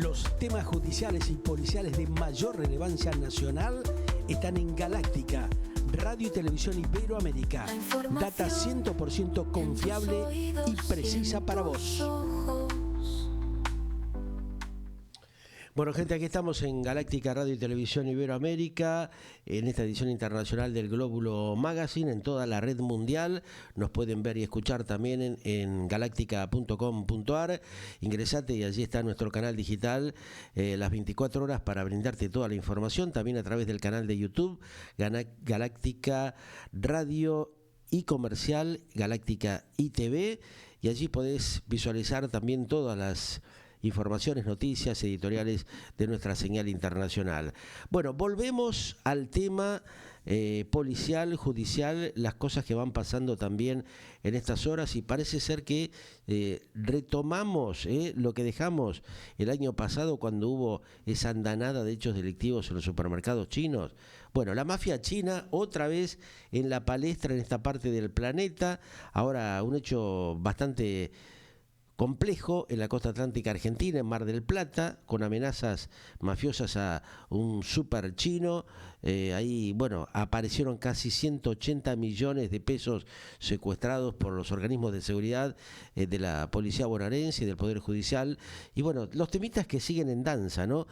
Los temas judiciales y policiales de mayor relevancia nacional están en Galáctica, Radio y Televisión Iberoamérica. Data 100% confiable y precisa para vos. Bueno, gente, aquí estamos en Galáctica Radio y Televisión Iberoamérica, en esta edición internacional del Glóbulo Magazine, en toda la red mundial. Nos pueden ver y escuchar también en galáctica.com.ar. Ingresate y allí está nuestro canal digital, las 24 horas para brindarte toda la información. También a través del canal de YouTube, Galáctica Radio y Comercial, Galáctica ITV. Y allí podés visualizar también todas las informaciones, noticias, editoriales de nuestra señal internacional. Bueno, volvemos al tema policial, judicial, las cosas que van pasando también en estas horas, y parece ser que retomamos lo que dejamos el año pasado cuando hubo esa andanada de hechos delictivos en los supermercados chinos. Bueno, la mafia china otra vez en la palestra en esta parte del planeta, ahora un hecho bastante complejo en la costa atlántica argentina, en Mar del Plata, con amenazas mafiosas a un super chino. Ahí, bueno, aparecieron casi 180 millones de pesos secuestrados por los organismos de seguridad de la policía bonaerense y del Poder Judicial. Y bueno, los temitas que siguen en danza, ¿no?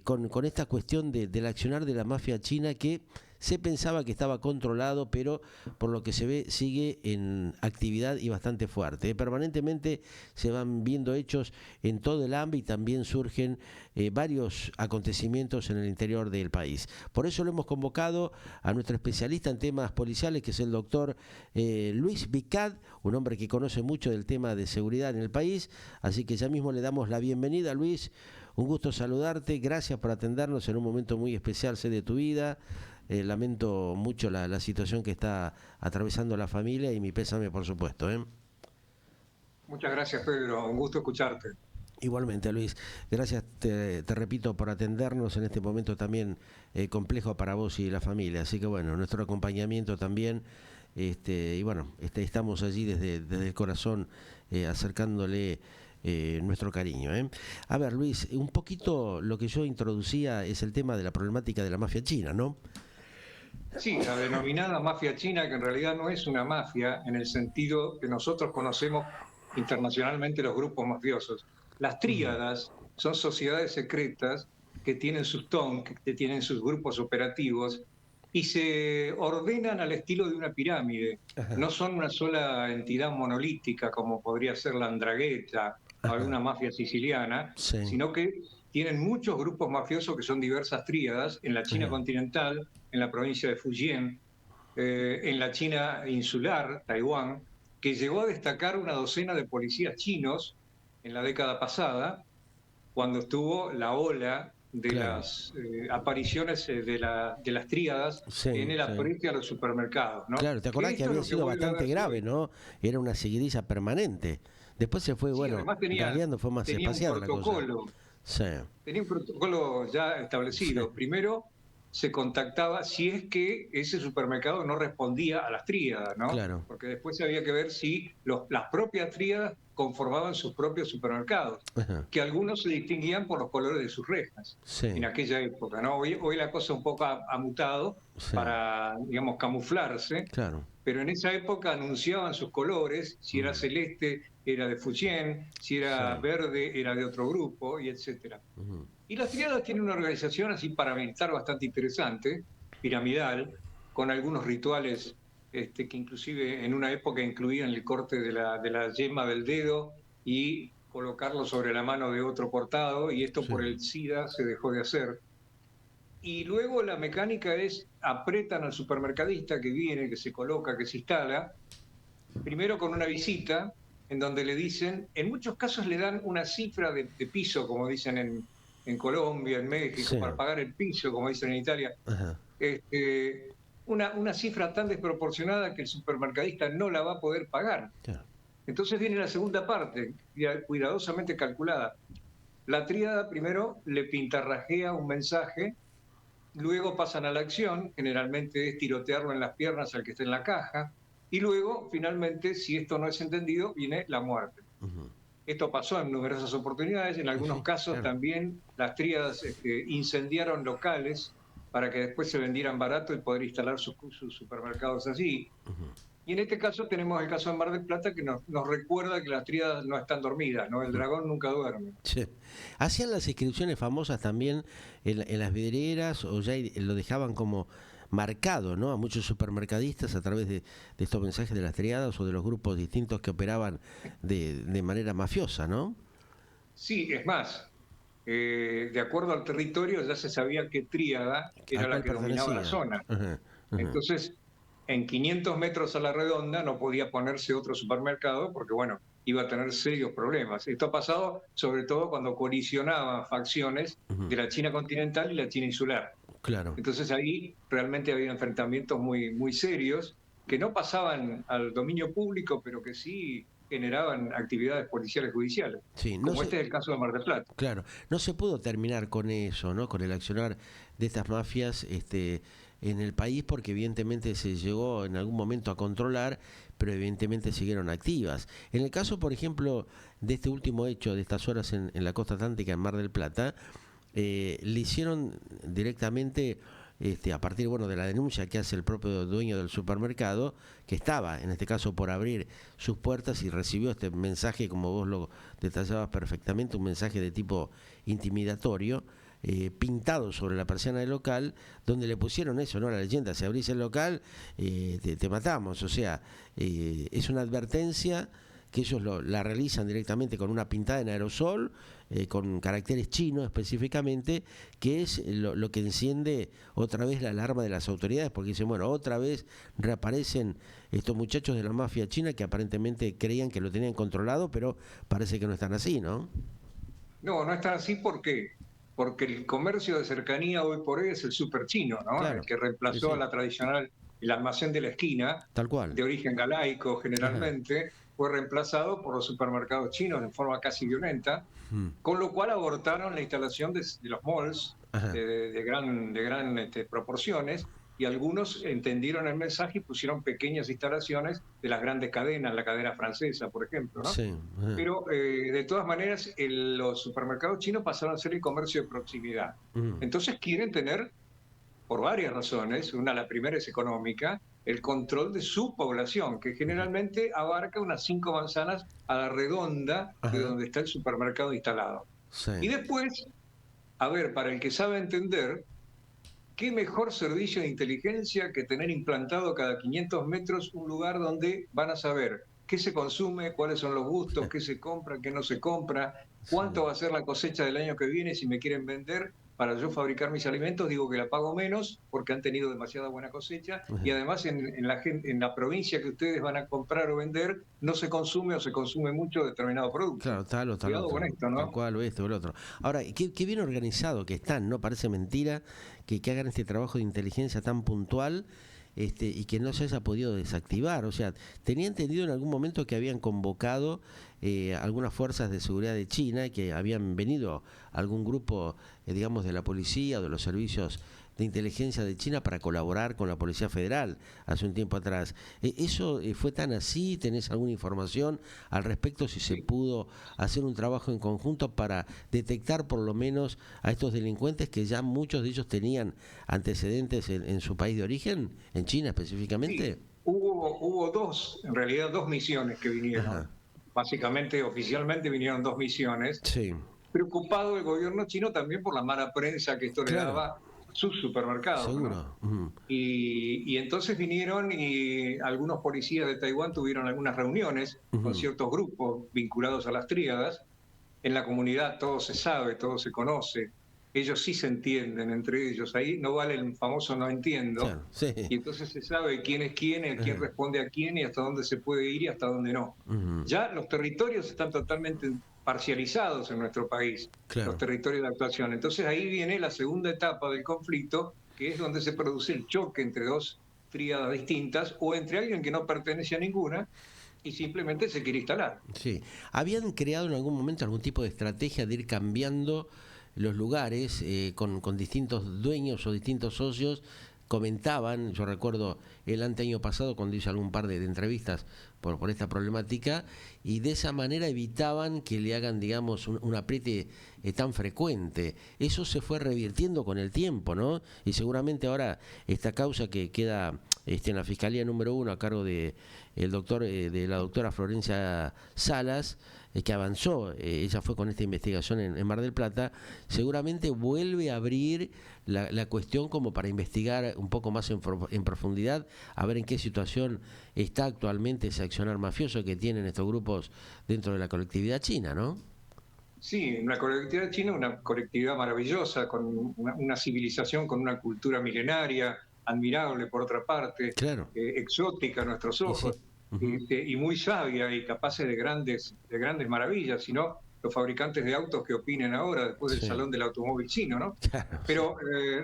Con esta cuestión del accionar de la mafia china, que se pensaba que estaba controlado, pero por lo que se ve sigue en actividad y bastante fuerte. Permanentemente se van viendo hechos en todo el ámbito y también surgen varios acontecimientos en el interior del país. Por eso lo hemos convocado a nuestro especialista en temas policiales, que es el doctor Luis Vicad, un hombre que conoce mucho del tema de seguridad en el país. Así que ya mismo le damos la bienvenida, Luis. Un gusto saludarte, gracias por atendernos en un momento muy especial, sé, de tu vida. Lamento mucho la situación que está atravesando la familia y mi pésame, por supuesto. Muchas gracias, Pedro, un gusto escucharte. Igualmente, Luis, gracias, te repito, por atendernos en este momento también complejo para vos y la familia. Así que bueno, nuestro acompañamiento también, y bueno, estamos allí desde el corazón acercándole nuestro cariño. A ver, Luis, un poquito lo que yo introducía es el tema de la problemática de la mafia china, ¿no? Sí, la denominada mafia china, que en realidad no es una mafia en el sentido que nosotros conocemos internacionalmente los grupos mafiosos. Las tríadas son sociedades secretas que tienen sus TON, que tienen sus grupos operativos y se ordenan al estilo de una pirámide. Ajá. No son una sola entidad monolítica como podría ser la 'Ndrangheta o alguna mafia siciliana, Sí. sino que tienen muchos grupos mafiosos que son diversas tríadas en la China continental, en la provincia de Fujian, en la China insular, Taiwán, que llegó a destacar una docena de policías chinos en la década pasada, cuando estuvo la ola de las apariciones de las tríadas en el aprecio a los supermercados, ¿no? Claro, te acordás que había sido bastante grave, ¿no? Era una seguidilla permanente. Después se fue, sí, bueno, radiando, fue más espaciada la cosa. Sí. Tenía un protocolo ya establecido. Sí. Primero se contactaba si es que ese supermercado no respondía a las tríadas, ¿no? Claro. Porque después había que ver si las propias tríadas conformaban sus propios supermercados, que algunos se distinguían por los colores de sus rejas en aquella época, ¿no? Hoy la cosa un poco ha mutado para, digamos, camuflarse. Claro. Pero en esa época anunciaban sus colores, si era celeste era de Fujian, si era verde era de otro grupo, y etcétera. Y las tríadas tienen una organización así paramilitar bastante interesante, piramidal, con algunos rituales que inclusive en una época incluían el corte de la yema del dedo y colocarlo sobre la mano de otro portado, y esto por el SIDA se dejó de hacer. Y luego la mecánica es, apretan al supermercadista que viene, que se coloca, que se instala, primero con una visita, en donde le dicen, en muchos casos le dan una cifra de piso, como dicen en Colombia, en México, para pagar el piso, como dicen en Italia. Una cifra tan desproporcionada que el supermercadista no la va a poder pagar. Entonces viene la segunda parte, cuidadosamente calculada. La tríada primero le pintarrajea un mensaje. Luego pasan a la acción, generalmente es tirotearlo en las piernas al que está en la caja, y luego, finalmente, si esto no es entendido, viene la muerte. Esto pasó en numerosas oportunidades. En algunos Sí, casos claro. también las tríadas incendiaron locales para que después se vendieran barato y poder instalar sus supermercados allí. Y en este caso tenemos el caso de Mar del Plata que nos recuerda que las tríadas no están dormidas, ¿no? El dragón nunca duerme. Sí. ¿Hacían las inscripciones famosas también en las vidrieras o ya lo dejaban como marcado, ¿no? A muchos supermercadistas a través de estos mensajes de las triadas o de los grupos distintos que operaban de manera mafiosa, ¿no? Sí, es más, de acuerdo al territorio ya se sabía qué tríada ¿A era la cuál que dominaba la pertenecía? zona. Ajá, ajá. Entonces, en 500 metros a la redonda no podía ponerse otro supermercado porque, bueno, iba a tener serios problemas. Esto ha pasado sobre todo cuando colisionaban facciones de la China continental y la China insular. Claro. Entonces ahí realmente había enfrentamientos muy, muy serios que no pasaban al dominio público, pero que sí generaban actividades policiales judiciales, Sí, no como se, este es el caso de Mar del Plata. claro, no se pudo terminar con eso, ¿no? Con el accionar de estas mafias, en el país, porque evidentemente se llegó en algún momento a controlar, pero evidentemente siguieron activas. En el caso, por ejemplo, de este último hecho de estas horas en la costa atlántica, en Mar del Plata, le hicieron directamente, a partir, bueno, de la denuncia que hace el propio dueño del supermercado, que estaba en este caso por abrir sus puertas y recibió este mensaje, como vos lo detallabas perfectamente, un mensaje de tipo intimidatorio, pintado sobre la persiana del local, donde le pusieron eso, ¿no? La leyenda: si abrís el local, te matamos. O sea, es una advertencia que ellos la realizan directamente con una pintada en aerosol, con caracteres chinos específicamente, que es lo que enciende otra vez la alarma de las autoridades, porque dicen, bueno, otra vez reaparecen estos muchachos de la mafia china que aparentemente creían que lo tenían controlado, pero parece que no están así, ¿no? No, no está así porque el comercio de cercanía hoy por hoy es el super chino, ¿no? El Claro, que sí, reemplazó a sí, la tradicional, el almacén de la esquina, tal cual. de origen galaico Ajá. generalmente, fue reemplazado por los supermercados chinos en forma casi violenta, Mm. con lo cual abortaron la instalación de los malls Ajá. de gran proporciones y algunos entendieron el mensaje y pusieron pequeñas instalaciones de las grandes cadenas, la cadena francesa, por ejemplo, ¿no? Sí, ajá. Pero de todas maneras, los supermercados chinos pasaron a ser el comercio de proximidad. Mm. Entonces quieren tener, por varias razones, la primera es económica, el control de su población, que generalmente abarca unas 5 manzanas a la redonda de Ajá. donde está el supermercado instalado. Y Sí. después, a ver, para el que sabe entender, ¿qué mejor servicio de inteligencia que tener implantado cada 500 metros un lugar donde van a saber qué se consume, cuáles son los gustos, qué se compra, qué no se compra, Sí. cuánto va a ser la cosecha del año que viene si me quieren vender para yo fabricar mis alimentos? Digo que la pago menos porque han tenido demasiada buena cosecha y Ajá. además en la provincia que ustedes van a comprar o vender no se consume o se consume mucho determinado producto. Claro, tal o tal Cuidado con otro, esto, tal ¿no? cual, o esto o el otro. Ahora, qué bien organizado que están, ¿no? Parece mentira que hagan este trabajo de inteligencia tan puntual, y que no se haya podido desactivar. O sea, tenía entendido en algún momento que habían convocado algunas fuerzas de seguridad de China y que habían venido algún grupo, digamos, de la policía o de los servicios de inteligencia de China para colaborar con la Policía Federal hace un tiempo atrás. ¿Eso fue tan así? ¿Tenés alguna información al respecto, si se Sí. pudo hacer un trabajo en conjunto para detectar por lo menos a estos delincuentes que ya muchos de ellos tenían antecedentes en su país de origen, en China Sí, específicamente? hubo dos, en realidad dos misiones que vinieron. Ajá, Básicamente, oficialmente vinieron dos misiones. sí, Preocupado el gobierno chino también por la mala prensa que esto le claro, daba a sus supermercados, ¿no? seguro. Ujú. Y entonces vinieron y algunos policías de Taiwán tuvieron algunas reuniones con Ujú. ciertos grupos vinculados a las tríadas. En la comunidad todo se sabe, todo se conoce, ellos sí se entienden entre ellos, ahí no vale el famoso no entiendo, Claro, sí. y entonces se sabe quién es quién, el quién Ajá. responde a quién y hasta dónde se puede ir y hasta dónde no. Ujú. Ya los territorios están totalmente parcializados en nuestro país, los Claro. territorios de actuación. Entonces ahí viene la segunda etapa del conflicto, que es donde se produce el choque entre dos tríadas distintas o entre alguien que no pertenece a ninguna y simplemente se quiere instalar. Sí. ¿Habían creado en algún momento algún tipo de estrategia de ir cambiando los lugares con distintos dueños o distintos socios comentaban, yo recuerdo el año pasado cuando hice algún par de entrevistas por esta problemática, y de esa manera evitaban que le hagan, digamos, un apriete tan frecuente. Eso se fue revirtiendo con el tiempo, ¿no? Y seguramente ahora esta causa que queda en la Fiscalía número 1 a cargo de la doctora Florencia Salas, que avanzó, ella fue con esta investigación en Mar del Plata, seguramente vuelve a abrir la cuestión como para investigar un poco más en profundidad, a ver en qué situación está actualmente ese accionar mafioso que tienen estos grupos dentro de la colectividad china, ¿no? Sí, una colectividad china, una colectividad maravillosa, con una civilización, con una cultura milenaria, admirable por otra parte, Claro. exótica a nuestros Y sí. ojos, y muy sabia y capaces de grandes maravillas, sino los fabricantes de autos que opinen ahora, después del Sí. Salón del Automóvil Chino, ¿no? Claro. Pero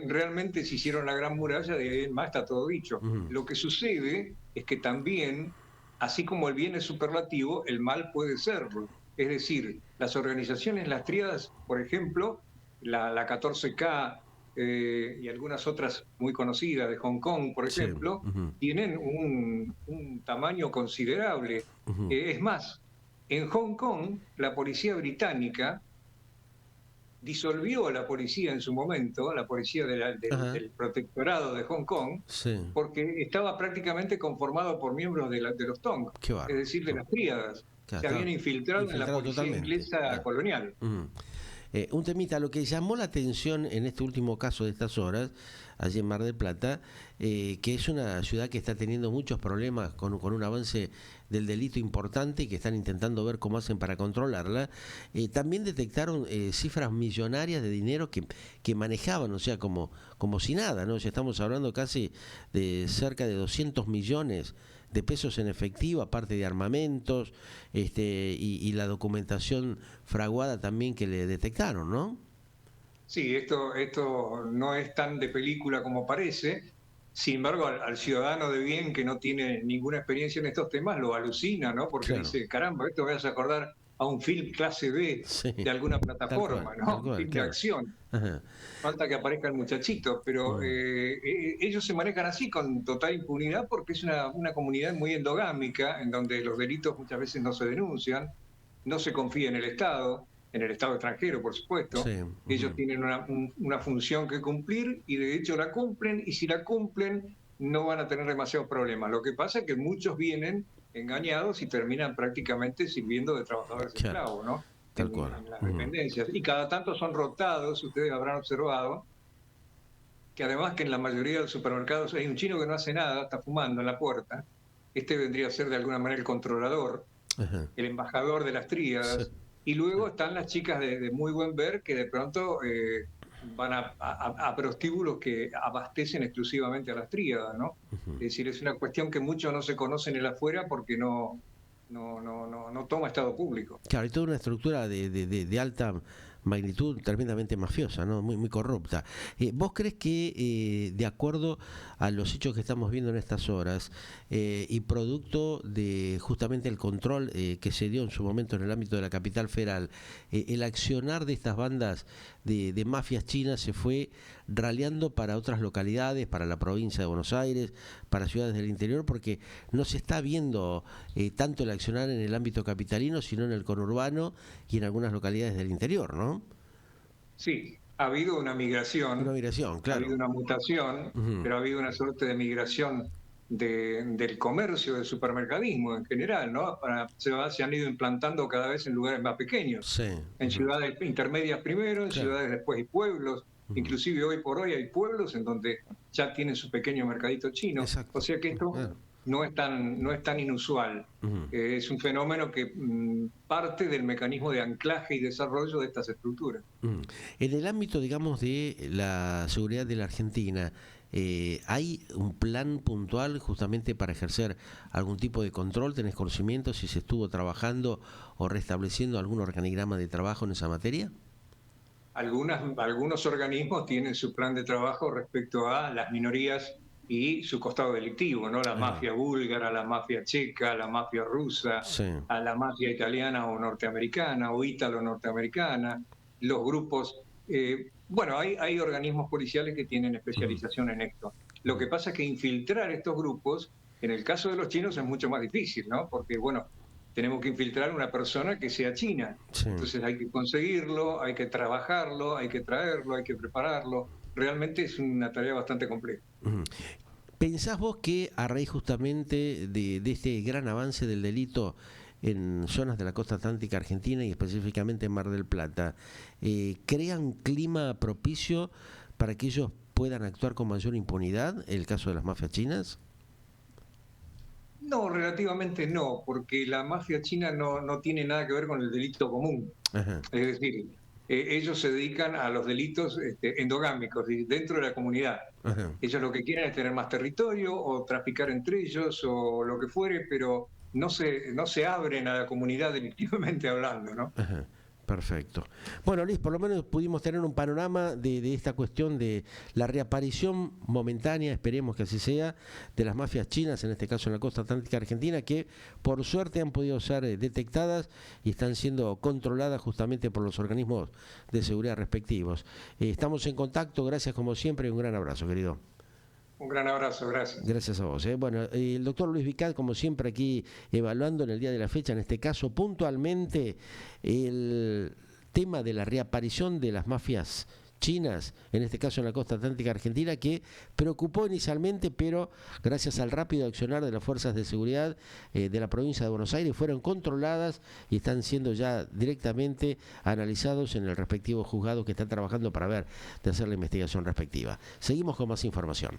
realmente se hicieron la Gran Muralla, de ahí en más está todo dicho. Ujú. Lo que sucede es que también, así como el bien es superlativo, el mal puede serlo. Es decir, las organizaciones, las tríadas, por ejemplo, la 14K y algunas otras muy conocidas de Hong Kong, por Sí. ejemplo, Ujú. tienen un tamaño considerable. Ujú. Es más, en Hong Kong, la policía británica disolvió a la policía en su momento, la policía Ajá. del protectorado de Hong Kong, Sí. porque estaba prácticamente conformado por miembros de los Tong, Qué es bárbaro. decir, de las tríadas. Claro, Se habían estaba infiltrado en la infiltrado policía totalmente. inglesa Claro. colonial. Ujú. Un temita, lo que llamó la atención en este último caso de estas horas, allí en Mar del Plata, que es una ciudad que está teniendo muchos problemas con un avance del delito importante y que están intentando ver cómo hacen para controlarla, también detectaron cifras millonarias de dinero que manejaban, o sea, como si nada, ¿no? O sea, estamos hablando casi de cerca de 200 millones de pesos en efectivo, aparte de armamentos, y la documentación fraguada también que le detectaron, ¿no? Sí, esto no es tan de película como parece. Sin embargo, al ciudadano de bien que no tiene ninguna experiencia en estos temas lo alucina, ¿no? Porque Claro, dice, caramba, esto me hace acordar a un film clase B sí, de alguna plataforma, tal ¿no? Un cual, film de claro. acción. Ajá. Falta que aparezca el muchachito, pero Mm. ellos se manejan así con total impunidad porque es una comunidad muy endogámica, en donde los delitos muchas veces no se denuncian, no se confía en el Estado extranjero, por Sí. supuesto. Ellos Ujú. tienen una función que cumplir y de hecho la cumplen, y si la cumplen no van a tener demasiados problemas. Lo que pasa es que muchos vienen engañados y terminan prácticamente sirviendo de trabajadores Claro, esclavos, ¿no? tal cual. En las Ujú. dependencias. Y cada tanto son rotados, ustedes habrán observado, que además que en la mayoría de los supermercados hay un chino que no hace nada, está fumando en la puerta. Este vendría a ser de alguna manera el controlador, Ajá. el embajador de las Sí. tríadas. Y luego están las chicas de muy buen ver que de pronto van a prostíbulos que abastecen exclusivamente a las tríadas, ¿no? Ujú. Es decir, es una cuestión que muchos no se conocen en el afuera porque no toma estado público. Claro, hay toda una estructura de alta magnitud tremendamente mafiosa, ¿no? Muy corrupta. ¿Vos crees que, de acuerdo a los hechos que estamos viendo en estas horas, y producto de justamente el control que se dio en su momento en el ámbito de la capital federal, el accionar de estas bandas de mafias chinas se fue raleando para otras localidades, para la provincia de Buenos Aires, para ciudades del interior, porque no se está viendo tanto el accionar en el ámbito capitalino, sino en el conurbano y en algunas localidades del interior, ¿no? Sí, ha habido una Una migración, migración, ha habido claro. una mutación, Ujú. pero ha habido una suerte de migración del comercio, del supermercadismo en general, ¿no? Se han ido implantando cada vez en lugares más pequeños, Sí. en Ujú. ciudades intermedias primero, en Claro. ciudades después y pueblos. Ujú. Inclusive hoy por hoy hay pueblos en donde ya tienen su pequeño mercadito chino. O Exacto. sea que esto Claro. no es tan inusual. Ujú. Es un fenómeno que parte del mecanismo de anclaje y desarrollo de estas estructuras. Mm. En el ámbito, digamos, de la seguridad de la Argentina, ¿hay un plan puntual justamente para ejercer algún tipo de control? ¿Tenés conocimiento si se estuvo trabajando o restableciendo algún organigrama de trabajo en esa materia? Algunos organismos tienen su plan de trabajo respecto a las minorías y su costado delictivo, ¿no? La Ajá. mafia búlgara, la mafia checa, la mafia rusa, Sí. a la mafia italiana o norteamericana o ítalo-norteamericana, los grupos. Bueno, hay organismos policiales que tienen Ujú. especialización en esto. Lo que pasa es que infiltrar estos grupos, en el caso de los chinos, es mucho más difícil, ¿no? Porque, bueno, tenemos que infiltrar una persona que sea china. Sí. Entonces hay que conseguirlo, hay que trabajarlo, hay que traerlo, hay que prepararlo. Realmente es una tarea bastante compleja. Ujú. ¿Pensás vos que a raíz justamente de este gran avance del delito en zonas de la costa atlántica argentina y específicamente en Mar del Plata, crea un clima propicio para que ellos puedan actuar con mayor impunidad, el caso de las mafias chinas? No, relativamente no, porque la mafia china no tiene nada que ver con el delito común. Ajá, Es decir, ellos se dedican a los delitos endogámicos dentro de la comunidad. ajá. Ellos lo que quieren es tener más territorio o traficar entre ellos o lo que fuere, pero no se abren a la comunidad delictivamente hablando, ¿no? Ajá, perfecto. Bueno, Luis, por lo menos pudimos tener un panorama de esta cuestión de la reaparición momentánea, esperemos que así sea, de las mafias chinas, en este caso en la costa atlántica argentina, que por suerte han podido ser detectadas y están siendo controladas justamente por los organismos de seguridad respectivos. Estamos en contacto, gracias como siempre y un gran abrazo, querido. Un gran abrazo, gracias. Gracias a vos. Bueno, el doctor Luis Vicat, como siempre, aquí evaluando en el día de la fecha, en este caso puntualmente, el tema de la reaparición de las mafias chinas, en este caso en la costa atlántica argentina, que preocupó inicialmente, pero gracias al rápido accionar de las fuerzas de seguridad de la provincia de Buenos Aires, fueron controladas y están siendo ya directamente analizados en el respectivo juzgado que está trabajando para ver de hacer la investigación respectiva. Seguimos con más información.